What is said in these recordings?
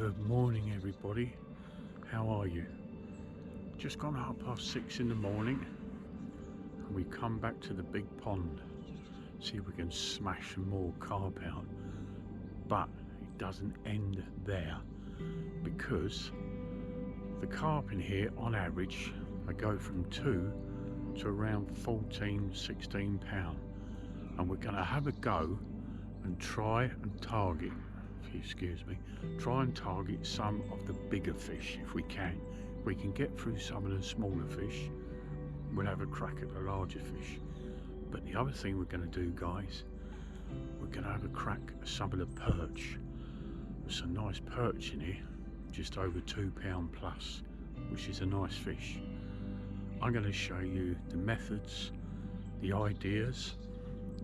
Good morning everybody, how are you? Just gone 6:30 in the morning and we come back to the big pond, see if we can smash some more carp out, but it doesn't end there because the carp in here on average they go from 2 to around 14-16 pound, and we're going to have a go and try and target, if you excuse me, try and target some of the bigger fish if we can. If we can get through some of the smaller fish, we'll have a crack at the larger fish. But the other thing we're going to do, guys, we're going to have a crack at some of the perch. There's some nice perch in here, just over £2 plus, which is a nice fish. I'm going to show you the methods, the ideas.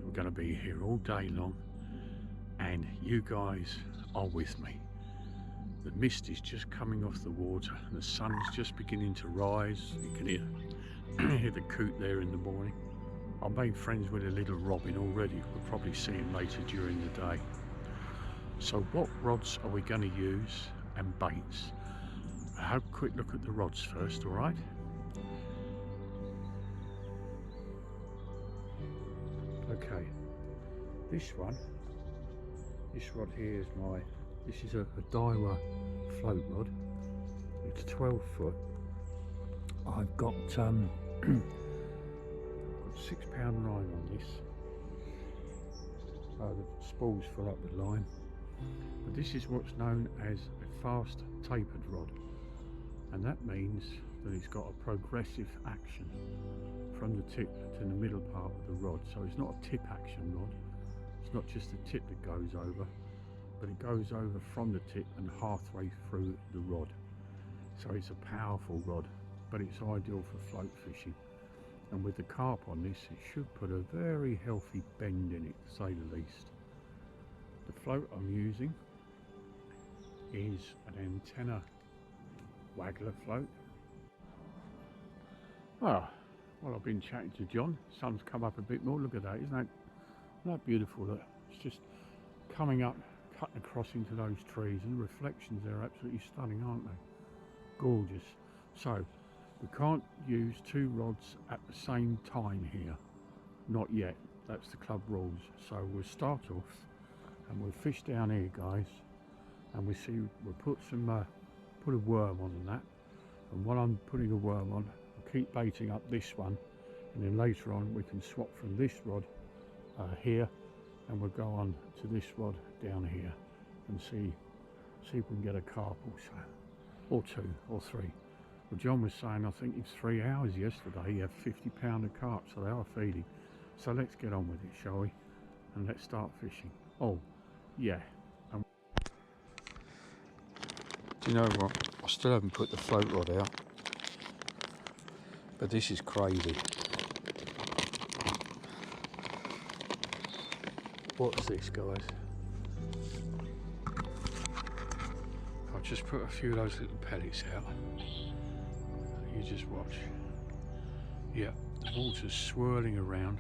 We're going to be here all day long and you guys are with me. The mist is just coming off the water and the sun's just beginning to rise. You can hear the coot there in the morning. I've made friends with a little robin already. We'll probably see him later during the day. So what rods are we going to use and baits? Have a quick look at the rods first, all right? Okay, this rod here is this is a Daiwa float rod. It's 12 foot. I've got £6 line on this. The spool's full up with line. But this is what's known as a fast tapered rod, and that means that it's got a progressive action from the tip to the middle part of the rod. So it's not a tip action rod. It's not just the tip that goes over, but it goes over from the tip and halfway through the rod. So it's a powerful rod, but it's ideal for float fishing. And with the carp on this, it should put a very healthy bend in it, to say the least. The float I'm using is an antenna waggler float. Well, I've been chatting to John. Sun's come up a bit more. Look at that, isn't that beautiful? Look, it's just coming up, cutting across into those trees, and the reflections there are absolutely stunning, aren't they? Gorgeous. So we can't use 2 rods at the same time here, not yet. That's the club rules. So we'll start off and we'll fish down here, guys, and we'll put a worm on that. And while I'm putting a worm on, I'll keep baiting up this one, and then later on we can swap from this rod here, and we'll go on to this rod down here and see if we can get a carp also, or 2 or 3. Well, John was saying, I think it's 3 hours yesterday, he had 50 pound of carp, so they are feeding. So let's get on with it, shall we? And let's start fishing. Oh yeah, do you know what, I still haven't put the float rod out, but this is crazy. What's this, guys? I'll just put a few of those little pellets out. You just watch. Yeah, the water's swirling around.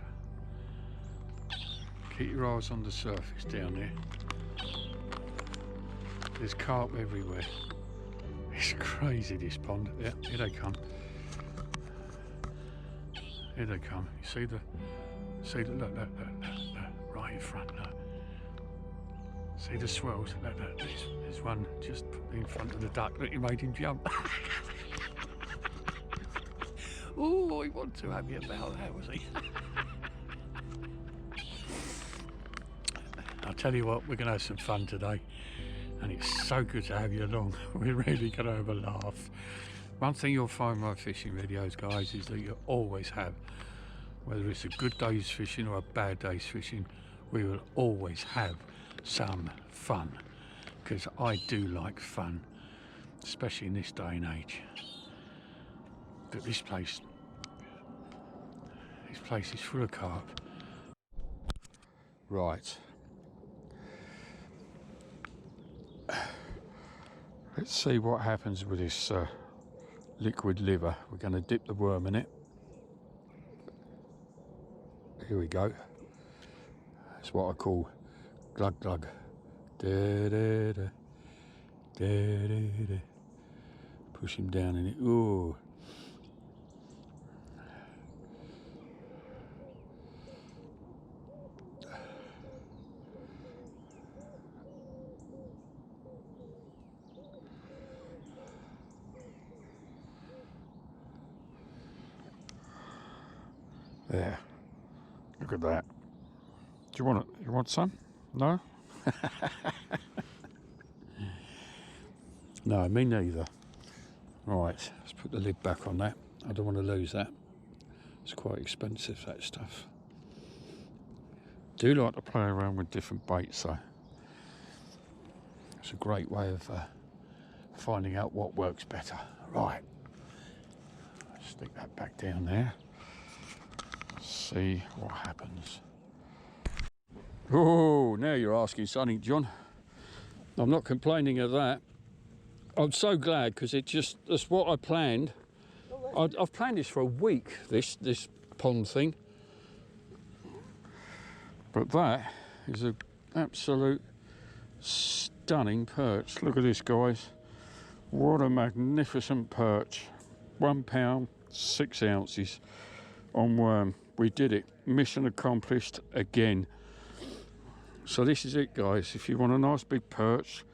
Keep your eyes on the surface down there. There's carp everywhere. It's crazy, this pond. Yeah, here they come. Here they come. You see the look, right in front, look. See the swells? Look, there's one just in front of the duck. Look, you made him jump. Oh, he wanted to have you about that, was he? I'll tell you what, we're going to have some fun today, and it's so good to have you along. We're really going to have a laugh. One thing you'll find in my fishing videos, guys, is that you always have, whether it's a good day's fishing or a bad day's fishing, we will always have some fun, because I do like fun, especially in this day and age. But this place is full of carp. Right, let's see what happens with this liquid liver. We're going to dip the worm in it. Here we go. That's what I call glug glug. Da, da, da. There. Push him down in it. Ooh. There. Look at that. Do you want it? You want some? No? No, me neither. Right, let's put the lid back on that. I don't want to lose that. It's quite expensive, that stuff. Do like to play around with different baits though. It's a great way of finding out what works better. Right, stick that back down there. See what happens. Oh, now you're asking something, John. I'm not complaining of that. I'm so glad because that's what I planned. I've planned this for a week, this pond thing. But that is an absolute stunning perch. Look at this, guys. What a magnificent perch. 1 pound, 6 ounces on worm. We did it. Mission accomplished again. So this is it, guys. If you want a nice big perch,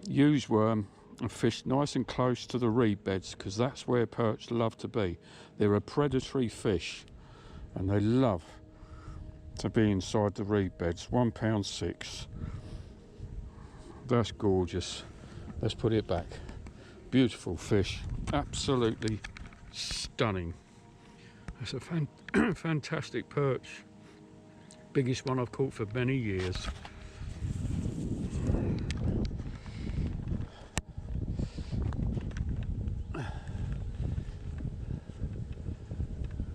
use worm and fish nice and close to the reed beds, because that's where perch love to be. They're a predatory fish and they love to be inside the reed beds. 1 pound 6. That's gorgeous. Let's put it back. Beautiful fish. Absolutely stunning. It's a fantastic perch. Biggest one I've caught for many years.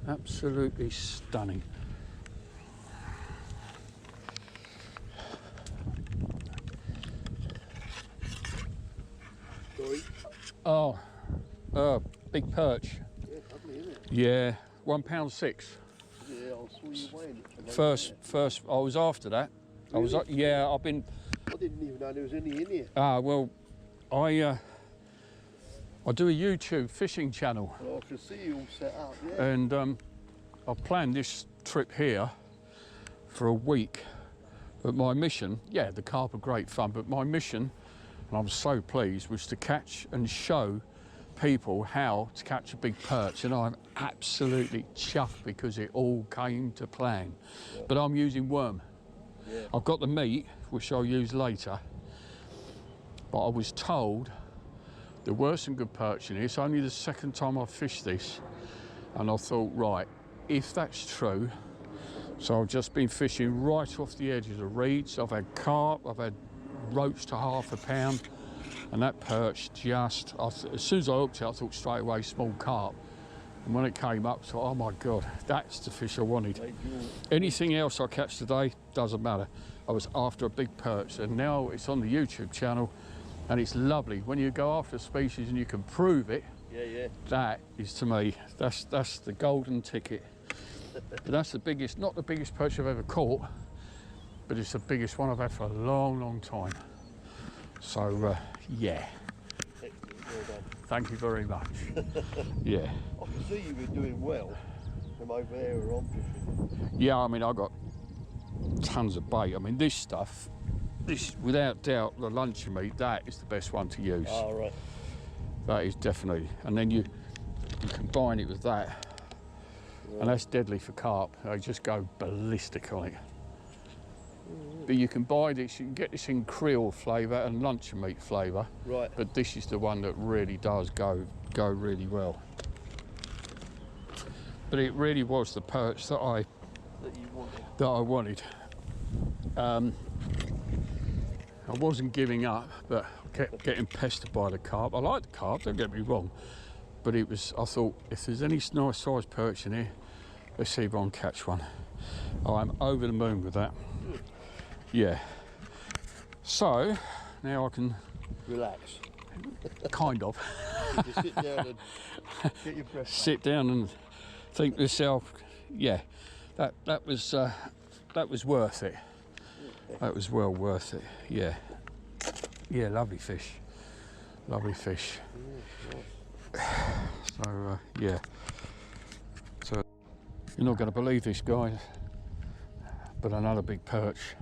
Absolutely stunning. Oh, big perch. Yeah, lovely, isn't it? Yeah, 1 pound 6. Yeah, I saw you weighing it. First, I was after that. Really? I was, yeah, I've been. I didn't even know there was any in here. Well, I do a YouTube fishing channel. Well, I can see you all set up, yeah. And I've planned this trip here for a week. But my mission, yeah, the carp are great fun, but my mission, and I'm so pleased, was to catch and show people how to catch a big perch, and I'm absolutely chuffed because it all came to plan. Yeah. But I'm using worm. Yeah. I've got the meat, which I'll use later, but I was told there were some good perch in here. It's only the second time I've fished this, and I thought, right, if that's true, so I've just been fishing right off the edges of reeds. I've had carp, I've had roach to ½ a pound, and that perch just, as soon as I hooked it, I thought straight away small carp. And when it came up, I thought, oh my God, that's the fish I wanted. Anything else I catch today, doesn't matter. I was after a big perch, and now it's on the YouTube channel, and it's lovely. When you go after a species and you can prove it, yeah. That is, to me, that's the golden ticket. But that's the biggest, not the biggest perch I've ever caught, but it's the biggest one I've had for a long, long time. So, yeah. Excellent, well done. Thank you very much. Yeah. I can see you were doing well from over there where I'm fishing. Yeah, I mean, I got tons of bait. I mean, this stuff, this, without doubt, the luncheon meat, that is the best one to use. Oh, right. That is definitely, and then you combine it with that, right. And that's deadly for carp. They just go ballistic on it. But you can buy this, you can get this in Creole flavour and luncheon meat flavour. Right. But this is the one that really does go really well. But it really was the perch that I wanted. I wasn't giving up, but I kept getting pestered by the carp. I like the carp, don't get me wrong, but it was, I thought, if there's any nice sized perch in here, let's see if I can catch one. I'm over the moon with that. Yeah. So now I can relax. Kind of. You just sit down and get your breath. Sit down and think to yourself, yeah, that was worth it. That was well worth it. Yeah. Yeah, lovely fish. Lovely fish. So, yeah. So, you're not going to believe this, guys, but another big perch.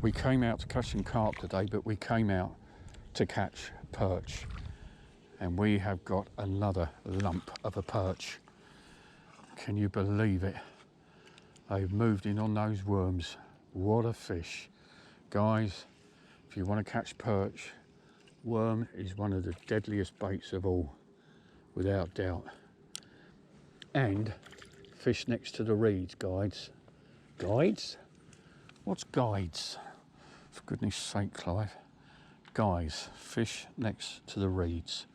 We came out to catch some carp today, but we came out to catch perch. And we have got another lump of a perch. Can you believe it? They've moved in on those worms. What a fish. Guys, if you want to catch perch, worm is one of the deadliest baits of all, without doubt. And fish next to the reeds, guides. Guides? What's guides? For goodness sake, Clive. Guys, fish next to the reeds.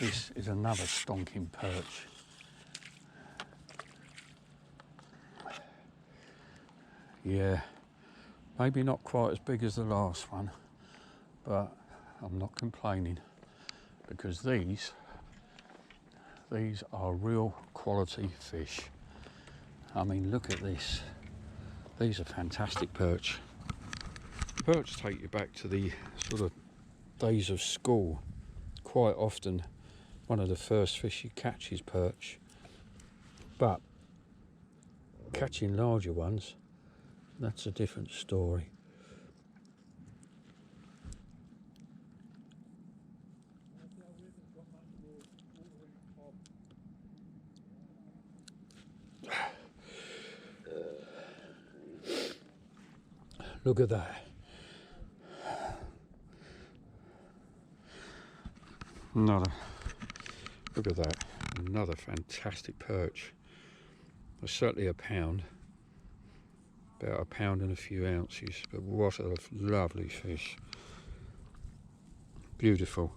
This is another stonking perch. Yeah, maybe not quite as big as the last one, but I'm not complaining, because these are real quality fish. I mean, look at this. These are fantastic perch. Perch take you back to the sort of days of school. Quite often, one of the first fish you catch is perch. But catching larger ones, that's a different story. Look at that. Look at that. Another fantastic perch. Well, certainly a pound. About a pound and a few ounces. But what a lovely fish. Beautiful.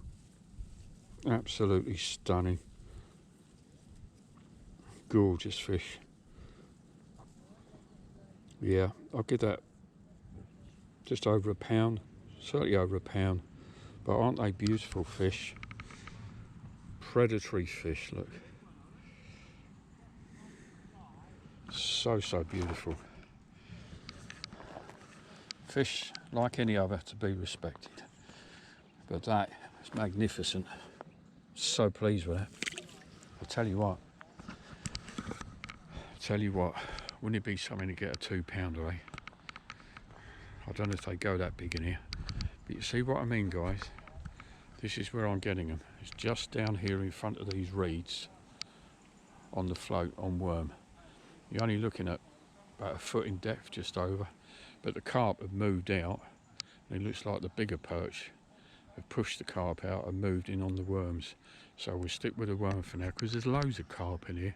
Absolutely stunning. Gorgeous fish. Yeah, I'll give that just over a pound. Certainly over a pound. But aren't they beautiful fish? Predatory fish, look. So beautiful. Fish like any other to be respected. But that is magnificent. So pleased with that. I'll tell you what, wouldn't it be something to get a 2 pounder, eh? I don't know if they go that big in here. But you see what I mean, guys? This is where I'm getting them. It's just down here in front of these reeds on the float on worm. You're only looking at about a foot in depth, just over. But the carp have moved out. And it looks like the bigger perch have pushed the carp out and moved in on the worms. So we'll stick with the worm for now, because there's loads of carp in here.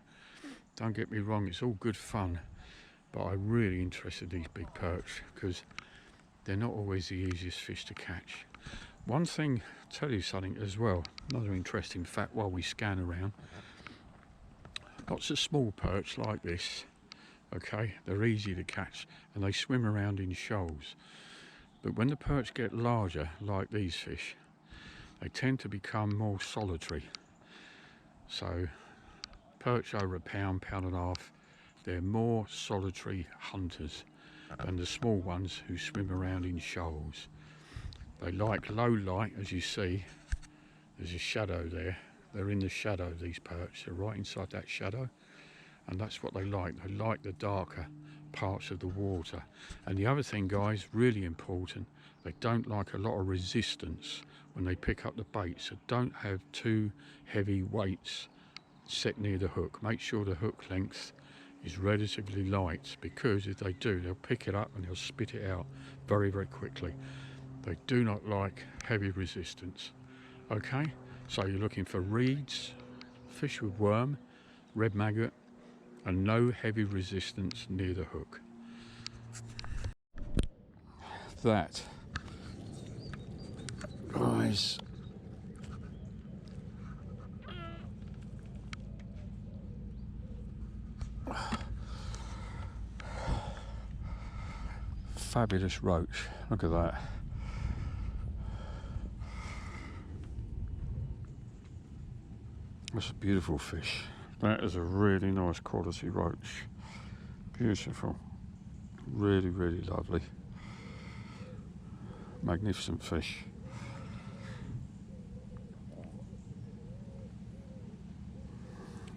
Don't get me wrong, it's all good fun. But I'm really interested in these big perch, because they're not always the easiest fish to catch. One thing, I'll tell you something as well, another interesting fact while we scan around. Lots of small perch like this, okay, they're easy to catch and they swim around in shoals. But when the perch get larger, like these fish, they tend to become more solitary. So perch over a pound, pound and a half, they're more solitary hunters than the small ones who swim around in shoals. They like low light, as you see. There's a shadow there. They're in the shadow, these perch. They're right inside that shadow. And that's what they like. They like the darker parts of the water. And the other thing, guys, really important, they don't like a lot of resistance when they pick up the bait. So don't have too heavy weights set near the hook. Make sure the hook length is relatively light, because if they do, they'll pick it up and they'll spit it out very quickly. They do not like heavy resistance. Okay, so you're looking for reeds, fish with worm, red maggot, and no heavy resistance near the hook. That, guys, fabulous roach. Look at that. That's a beautiful fish. That is a really nice quality roach. Beautiful. Really lovely. Magnificent fish.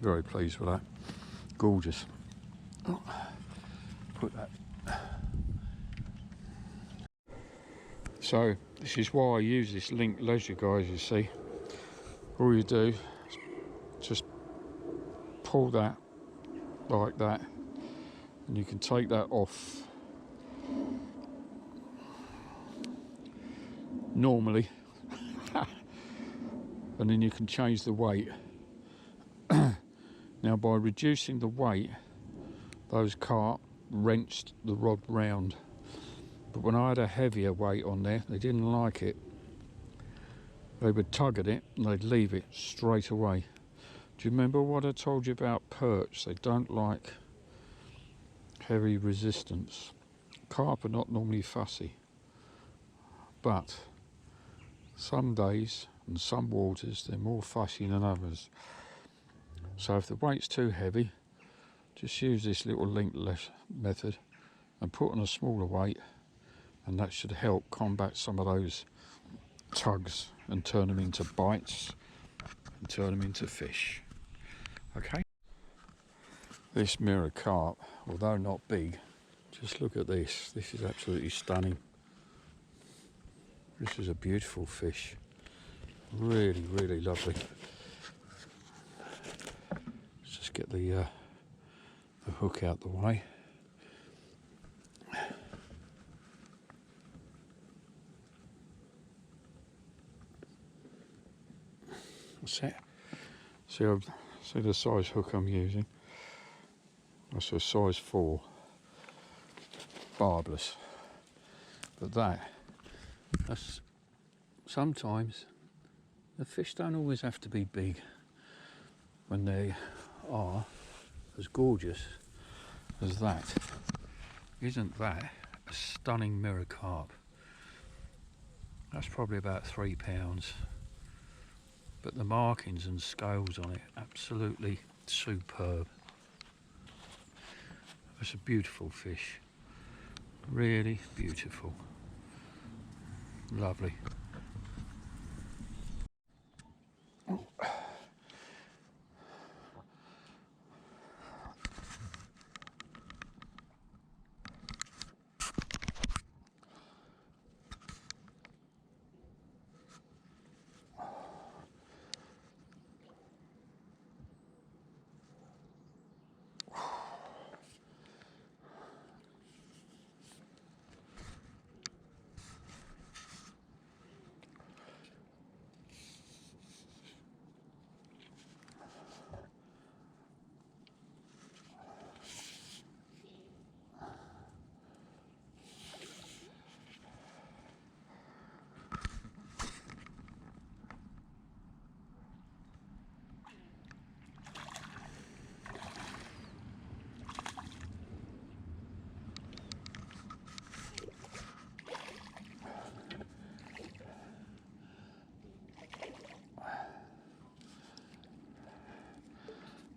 Very pleased with that. Gorgeous. Oh, put that. So this is why I use this link leisure, guys. You see, all you do is just pull that like that, and you can take that off normally, and then you can change the weight. Now, by reducing the weight, those carp wrenched the rod round. But when I had a heavier weight on there, they didn't like it. They would tug at it and they'd leave it straight away. Do you remember what I told you about perch? They don't like heavy resistance. Carp are not normally fussy, but some days and some waters they're more fussy than others. So if the weight's too heavy, just use this little link-less method and put on a smaller weight, and that should help combat some of those tugs and turn them into bites and turn them into fish. Okay. This mirror carp, although not big, just look at this. This is absolutely stunning. This is a beautiful fish. Really, really lovely. Let's just get the hook out the way. That's it. See the size hook I'm using? That's a size 4. Barbless. But that's sometimes the fish don't always have to be big when they are as gorgeous as that. Isn't that a stunning mirror carp? That's probably about 3 pounds. But the markings and scales on it, absolutely superb. It's a beautiful fish. Really beautiful. Lovely.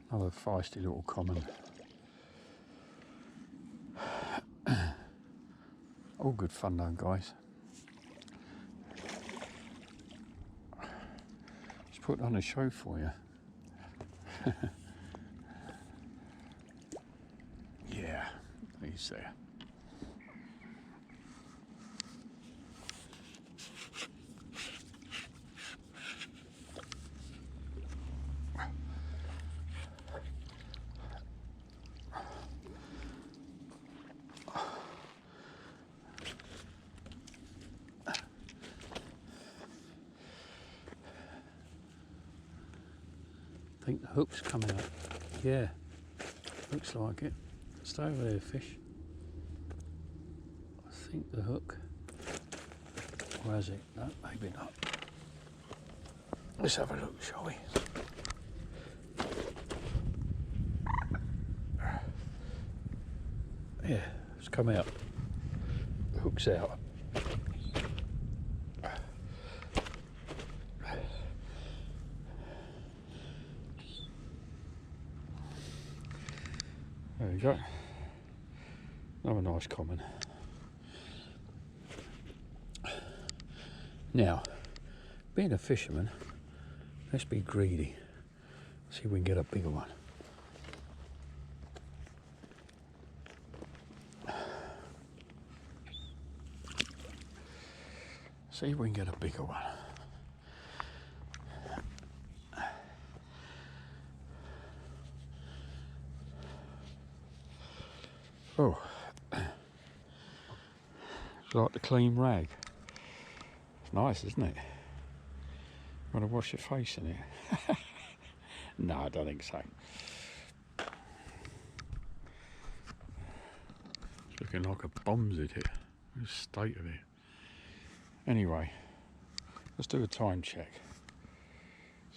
Another feisty little common. All good fun though, guys. Just put on a show for you. Yeah, he's there. I think the hook's coming up. Yeah, looks like it. Stay over there, fish. I think the hook. Or has it? No, maybe not. Let's have a look, shall we? Yeah, it's come out. The hook's out. There we go. Another nice common. Now, being a fisherman, let's be greedy. See if we can get a bigger one. See if we can get a bigger one. Oh, it's like the clean rag. It's nice, isn't it? Want to wash your face in it? No, I don't think so. It's looking like a bomb's hit it. The state of it. Anyway, let's do a time check.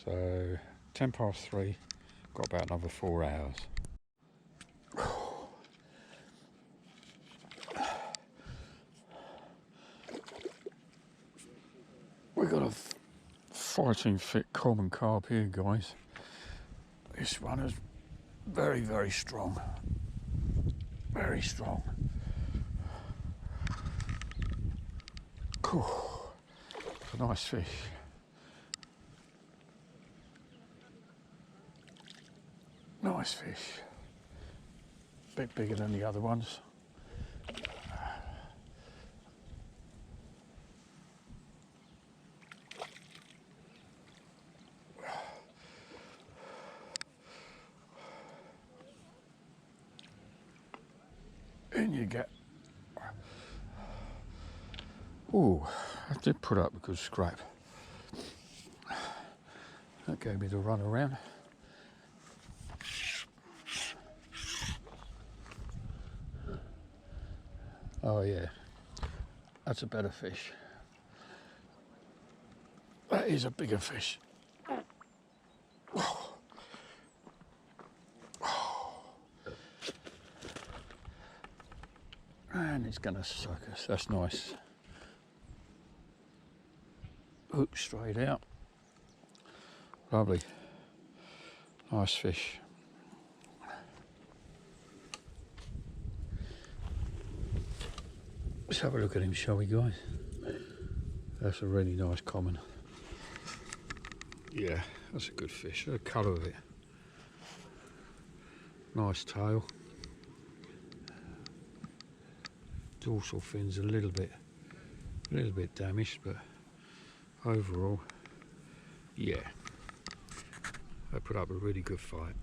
So, 3:10, got about another 4 hours. We've got a 14-foot common carp here, guys. This one is very, very strong. Very strong. Cool. It's a nice fish. Nice fish. Bit bigger than the other ones. And you get, ooh, I did put up a good scrap. That gave me the run around. Oh yeah, that's a better fish. That is a bigger fish. And it's gonna suck us, that's nice. Hook straight out. Lovely. Nice fish. Let's have a look at him, shall we, guys? That's a really nice common. Yeah, that's a good fish. The colour of it. Nice tail. Dorsal fin's a little bit damaged, but overall, yeah, they put up a really good fight.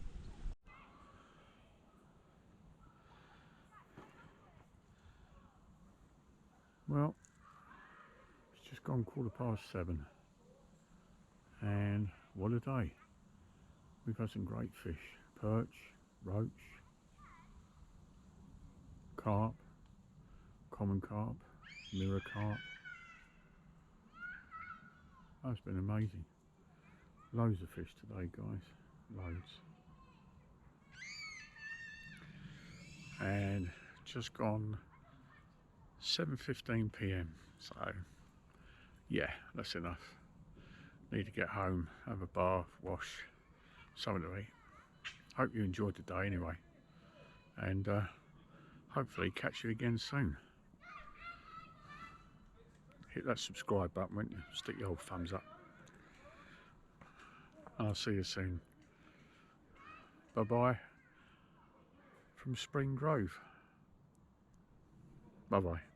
Well, it's just gone 7:15, and what a day. We've had some great fish: perch, roach, carp, common carp, mirror carp. That's been amazing. Loads of fish today, guys, loads. And just gone 7:15 p.m. so yeah, that's enough. Need to get home, have a bath, wash, something to eat. Hope you enjoyed the day anyway, and hopefully catch you again soon. Hit that subscribe button, won't you? Stick your old thumbs up. I'll see you soon. Bye bye from Spring Grove. Bye bye.